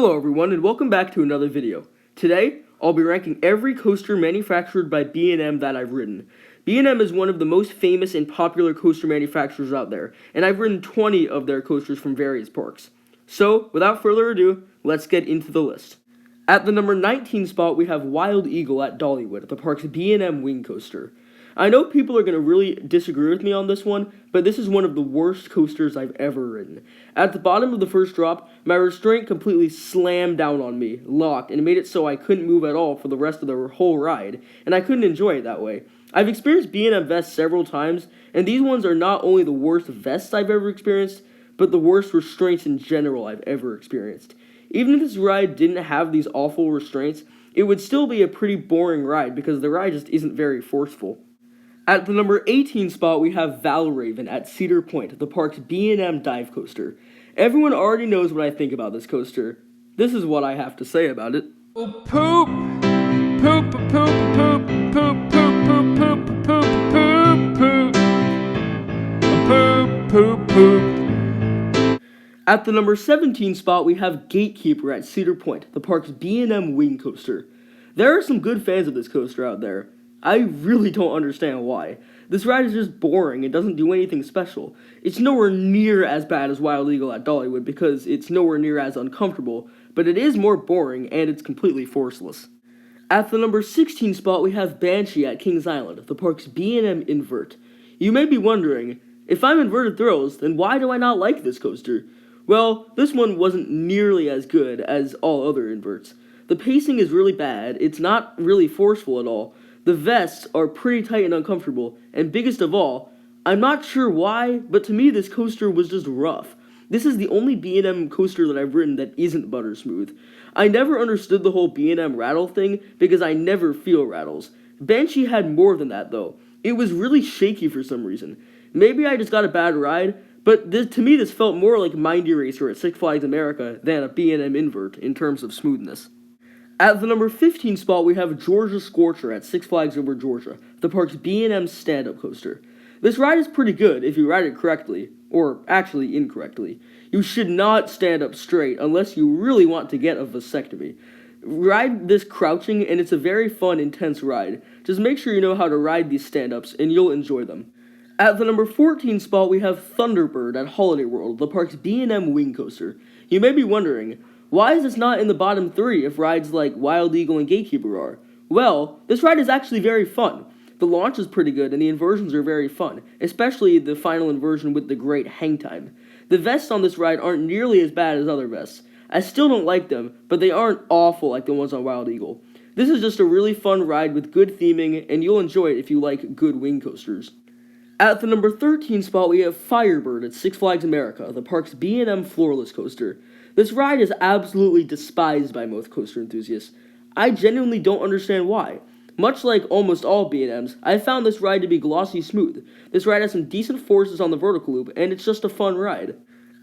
Hello everyone and welcome back to another video. Today, I'll be ranking every coaster manufactured by B&M that I've ridden. B&M is one of the most famous and popular coaster manufacturers out there, and I've ridden 20 of their coasters from various parks. So, without further ado, let's get into the list. At the number 19 spot, we have Wild Eagle at Dollywood, the park's B&M wing coaster. I know people are going to really disagree with me on this one, but this is one of the worst coasters I've ever ridden. At the bottom of the first drop, my restraint completely slammed down on me, locked, and made it so I couldn't move at all for the rest of the whole ride, and I couldn't enjoy it that way. I've experienced B&M vests several times, and these ones are not only the worst vests I've ever experienced, but the worst restraints in general I've ever experienced. Even if this ride didn't have these awful restraints, it would still be a pretty boring ride because the ride just isn't very forceful. At the number 18 spot, we have Valraven at Cedar Point, the park's B&M dive coaster. Everyone already knows what I think about this coaster. This is what I have to say about it. Oh, poop! Poop, poop, poop, poop, poop, poop, poop, poop, poop, poop, poop, poop. At the number 17 spot, we have Gatekeeper at Cedar Point, the park's B&M wing coaster. There are some good fans of this coaster out there. I really don't understand why. This ride is just boring and doesn't do anything special. It's nowhere near as bad as Wild Eagle at Dollywood because it's nowhere near as uncomfortable, but it is more boring and it's completely forceless. At the number 16 spot, we have Banshee at Kings Island, the park's B&M invert. You may be wondering, if I'm Inverted Thrills, then why do I not like this coaster? Well, this one wasn't nearly as good as all other inverts. The pacing is really bad, it's not really forceful at all. The vests are pretty tight and uncomfortable, and biggest of all, I'm not sure why, but to me this coaster was just rough. This is the only B&M coaster that I've ridden that isn't butter smooth. I never understood the whole B&M rattle thing because I never feel rattles. Banshee had more than that though. It was really shaky for some reason. Maybe I just got a bad ride, but to me this felt more like Mindy Racer at Six Flags America than a B&M invert in terms of smoothness. At the number 15 spot, we have Georgia SCORCHER at Six Flags Over Georgia, the park's B&M stand-up coaster. This ride is pretty good if you ride it correctly, or actually incorrectly. You should not stand up straight unless you really want to get a vasectomy. Ride this crouching and it's a very fun, intense ride. Just make sure you know how to ride these stand-ups and you'll enjoy them. At the number 14 spot, we have Thunderbird at Holiday World, the park's B&M wing coaster. You may be wondering, why is this not in the bottom 3 if rides like Wild Eagle and Gatekeeper are? Well, this ride is actually very fun. The launch is pretty good and the inversions are very fun, especially the final inversion with the great hang time. The vests on this ride aren't nearly as bad as other vests. I still don't like them, but they aren't awful like the ones on Wild Eagle. This is just a really fun ride with good theming, and you'll enjoy it if you like good wing coasters. At the number 13 spot, we have Firebird at Six Flags America, the park's B&M floorless coaster. This ride is absolutely despised by most coaster enthusiasts. I genuinely don't understand why. Much like almost all B&Ms, I found this ride to be glossy smooth. This ride has some decent forces on the vertical loop, and it's just a fun ride.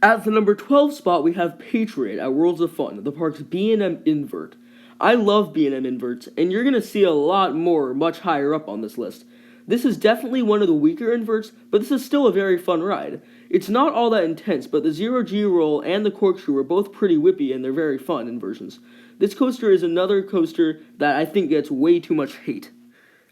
At the number 12 spot, we have PATRIOT at Worlds of Fun, the park's B&M invert. I love B&M inverts, and you're going to see a lot more much higher up on this list. This is definitely one of the weaker inverts, but this is still a very fun ride. It's not all that intense, but the zero-G roll and the corkscrew are both pretty whippy and they're very fun inversions. This coaster is another coaster that I think gets way too much hate.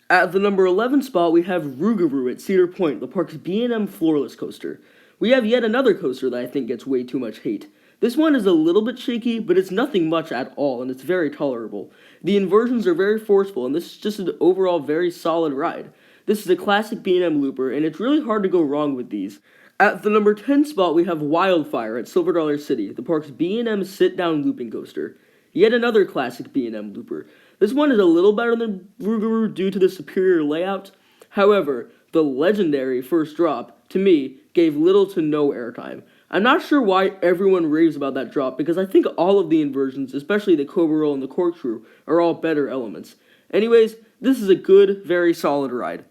At the number 11 spot, we have ROUGAROU at Cedar Point, the park's B&M floorless coaster. We have yet another coaster that I think gets way too much hate. This one is a little bit shaky, but it's nothing much at all, and it's very tolerable. The inversions are very forceful, and this is just an overall very solid ride. This is a classic B&M looper, and it's really hard to go wrong with these. At the number 10 spot, we have WILDFIRE at Silver Dollar City, the park's B&M sit-down looping coaster. Yet another classic B&M looper. This one is a little better than ROUGAROU due to the superior layout. However, the legendary first drop, to me, gave little to no airtime. I'm not sure why everyone raves about that drop, because I think all of the inversions, especially the Cobra Roll and the Corkscrew, are all better elements. Anyways, this is a good, very solid ride.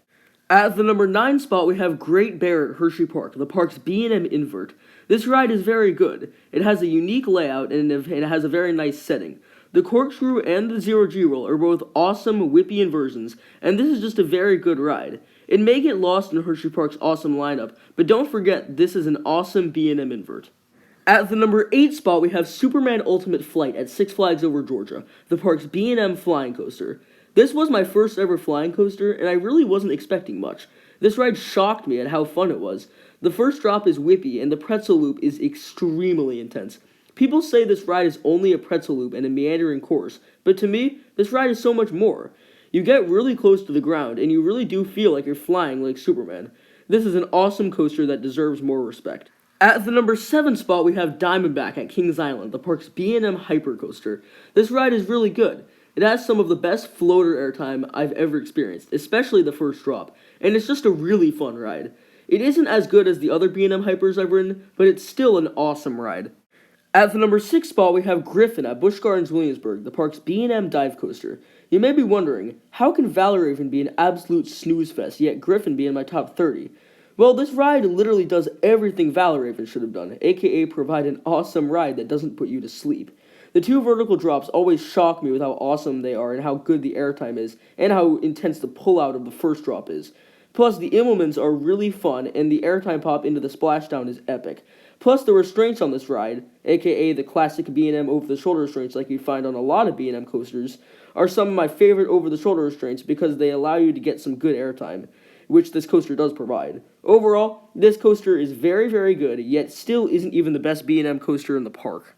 At the number 9 spot, we have Great Bear at Hershey Park, the park's B&M invert. This ride is very good. It has a unique layout and it has a very nice setting. The corkscrew and the zero-G roll are both awesome, whippy inversions, and this is just a very good ride. It may get lost in Hershey Park's awesome lineup, but don't forget this is an awesome B&M invert. At the number 8 spot, we have Superman Ultimate Flight at Six Flags Over Georgia, the park's B&M flying coaster. This was my first ever flying coaster, and I really wasn't expecting much. This ride shocked me at how fun it was. The first drop is whippy, and the pretzel loop is extremely intense. People say this ride is only a pretzel loop and a meandering course, but to me, this ride is so much more. You get really close to the ground, and you really do feel like you're flying like Superman. This is an awesome coaster that deserves more respect. At the number 7 spot, we have Diamondback at Kings Island, the park's B&M hypercoaster. This ride is really good. It has some of the best floater airtime I've ever experienced, especially the first drop, and it's just a really fun ride. It isn't as good as the other B&M hypers I've ridden, but it's still an awesome ride. At the number 6 spot, we have Griffon at Busch Gardens Williamsburg, the park's B&M dive coaster. You may be wondering, how can Valraven be an absolute snooze fest, yet Griffon be in my top 30? Well, this ride literally does everything Valraven should have done, aka provide an awesome ride that doesn't put you to sleep. The 2 vertical drops always shock me with how awesome they are and how good the airtime is, and how intense the pullout of the first drop is. Plus, the implements are really fun, and the airtime pop into the splashdown is epic. Plus, the restraints on this ride, aka the classic B&M over-the-shoulder restraints like you find on a lot of B&M coasters, are some of my favorite over-the-shoulder restraints because they allow you to get some good airtime, which this coaster does provide. Overall, this coaster is very, very good, yet still isn't even the best B&M coaster in the park.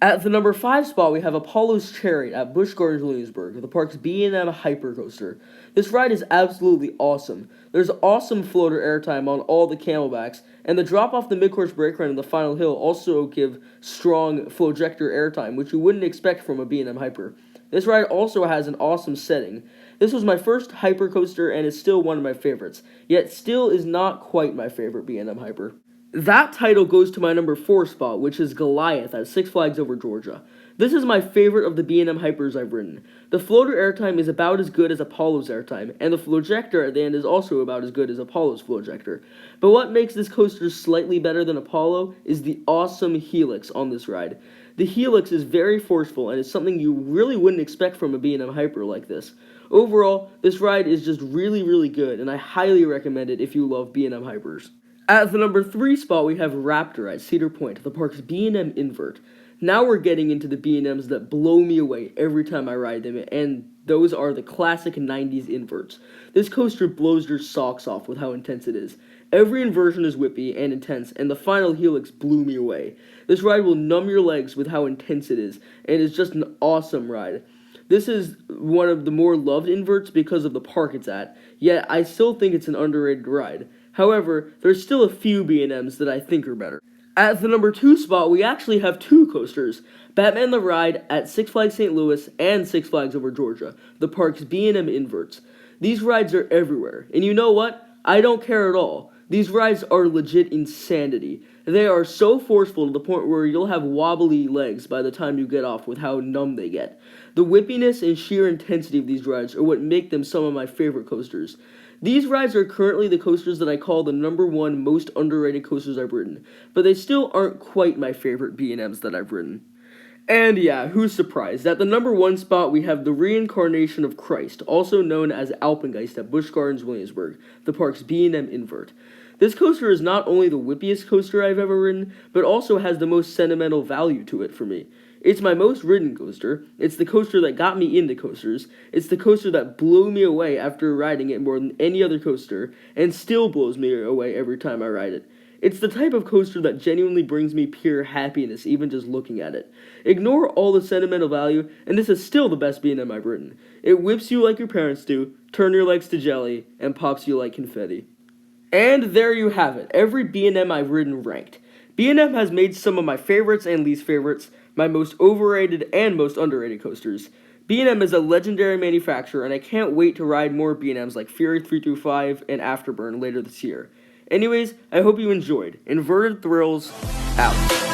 At the number 5 spot, we have Apollo's Chariot at Busch Gardens Williamsburg, the park's B&M hypercoaster. This ride is absolutely awesome. There's awesome floater airtime on all the camelbacks, and the drop off the mid-course brake run and the final hill also give strong flowjector airtime, which you wouldn't expect from a B&M hyper. This ride also has an awesome setting. This was my first hypercoaster and is still one of my favorites, yet still is not quite my favorite B&M hyper. That title goes to my number 4 spot, which is Goliath at Six Flags Over Georgia. This is my favorite of the B&M hypers I've ridden. The floater airtime is about as good as Apollo's airtime, and the flowjector at the end is also about as good as Apollo's flowjector. But what makes this coaster slightly better than Apollo is the awesome helix on this ride. The helix is very forceful and is something you really wouldn't expect from a B&M hyper like this. Overall, this ride is just really, really good, and I highly recommend it if you love B&M hypers. At the number 3 spot, we have Raptor at Cedar Point, the park's B&M invert. Now we're getting into the B&Ms that blow me away every time I ride them, and those are the classic 90s inverts. This coaster blows your socks off with how intense it is. Every inversion is whippy and intense, and the final helix blew me away. This ride will numb your legs with how intense it is, and it's just an awesome ride. This is one of the more loved inverts because of the park it's at, yet I still think it's an underrated ride. However, there's still a few B&Ms that I think are better. At the number 2 spot, we actually have 2 coasters, Batman the Ride at Six Flags St. Louis and Six Flags Over Georgia, the park's B&M inverts. These rides are everywhere, and you know what? I don't care at all. These rides are legit insanity. They are so forceful to the point where you'll have wobbly legs by the time you get off with how numb they get. The whippiness and sheer intensity of these rides are what make them some of my favorite coasters. These rides are currently the coasters that I call the number 1 most underrated coasters I've ridden, but they still aren't quite my favorite B&Ms that I've ridden. And yeah, who's surprised? At the number 1 spot, we have the Reincarnation of Christ, also known as ALPENGEIST at Busch Gardens Williamsburg, the park's B&M invert. This coaster is not only the whippiest coaster I've ever ridden, but also has the most sentimental value to it for me. It's my most ridden coaster, it's the coaster that got me into coasters, it's the coaster that blew me away after riding it more than any other coaster, and still blows me away every time I ride it. It's the type of coaster that genuinely brings me pure happiness even just looking at it. Ignore all the sentimental value, and this is still the best B&M I've ridden. It whips you like your parents do, turn your legs to jelly, and pops you like confetti. And there you have it, every B&M I've ridden ranked. B&M has made some of my favorites and least favorites, my most overrated and most underrated coasters. B&M is a legendary manufacturer, and I can't wait to ride more B&Ms like Fury 325 and Afterburn later this year. Anyways, I hope you enjoyed. Inverted Thrills, out.